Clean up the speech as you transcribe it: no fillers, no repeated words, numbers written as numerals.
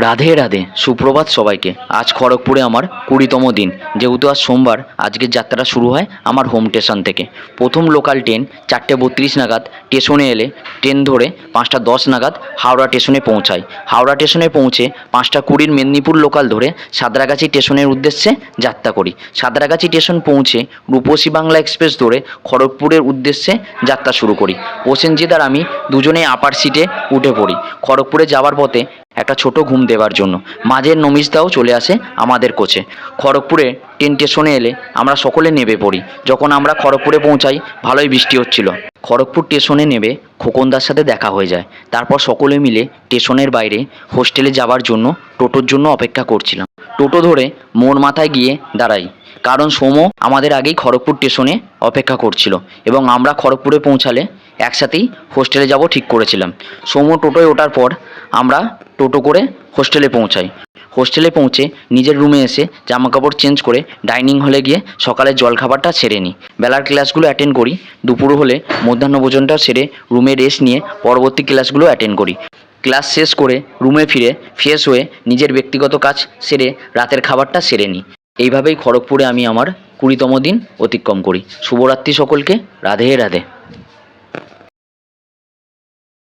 রাধে রাধে, সুপ্রভাত সবাইকে। আজ খড়গপুরে আমার 20তম দিন। যেহেতু আজ সোমবার, আজকের যাত্রা শুরু হয় আমার হোম স্টেশন থেকে। প্রথম লোকাল ট্রেন 4:32 নাগাদ স্টেশনে এলে ট্রেন ধরে 5:10 নাগাদ হাওড়া স্টেশনে পৌঁছাই। হাওড়া স্টেশনে পৌঁছে 5:20 মেদিনীপুর লোকাল ধরে সাঁতরাগাছি স্টেশনের উদ্দেশ্যে যাত্রা করি। সাঁতরাগাছি স্টেশন পৌঁছে রূপসী বাংলা এক্সপ্রেস ধরে খড়গপুরের উদ্দেশ্যে যাত্রা শুরু করি। প্রসেনজিৎ আর আমি দুজনেই আপার সিটে উঠে পড়ি খড়গপুরে যাওয়ার পথে একটা ছোট ঘুম দেওয়ার জন্য। মাঝের নমিজদাও চলে আসে আমাদের কোচে। খড়গপুরে ট্রেন স্টেশনে এলে আমরা সকলে নেমে পড়ি। যখন আমরা খড়গপুরে পৌঁছাই, ভালোই বৃষ্টি হচ্ছিল। খড়গপুর স্টেশনে নেমে খোকনদার সাথে দেখা হয়ে যায়। তারপর সকলে মিলে স্টেশনের বাইরে হোস্টেলে যাওয়ার জন্য টোটোর জন্য অপেক্ষা করছিলাম। টোটো ধরে মোড় মাথায় গিয়ে দাঁড়াই, কারণ সোমো আমাদের আগেই খড়গপুর স্টেশনে অপেক্ষা করছিল এবং আমরা খড়গপুরে পৌঁছালে একসাথেই হোস্টেলে যাব ঠিক করেছিলাম। সোমো টোটোয় ওঠার পর আমরা টোটো করে হোস্টেলে পৌঁছাই। হোস্টেলে পৌঁছে নিজের রুমে এসে জামাকাপড় চেঞ্জ করে ডাইনিং হলে গিয়ে সকালের জলখাবারটা সেরে নিই। বেলার ক্লাসগুলো অ্যাটেন্ড করি। দুপুর হলে মধ্যাহ্নভোজনটা সেরে রুমে রেস্ট নিয়ে পরবর্তী ক্লাসগুলো অ্যাটেন্ড করি। ক্লাস শেষ করে রুমে ফিরে ফ্রেশ হয়ে নিজের ব্যক্তিগত কাজ সেরে রাতের খাবারটা সেরে নিই। এইভাবেই খড়গপুরে আমি আমার 20তম দিন অতিক্রম করি। শুভরাত্রি সকলকে। রাধে রাধে।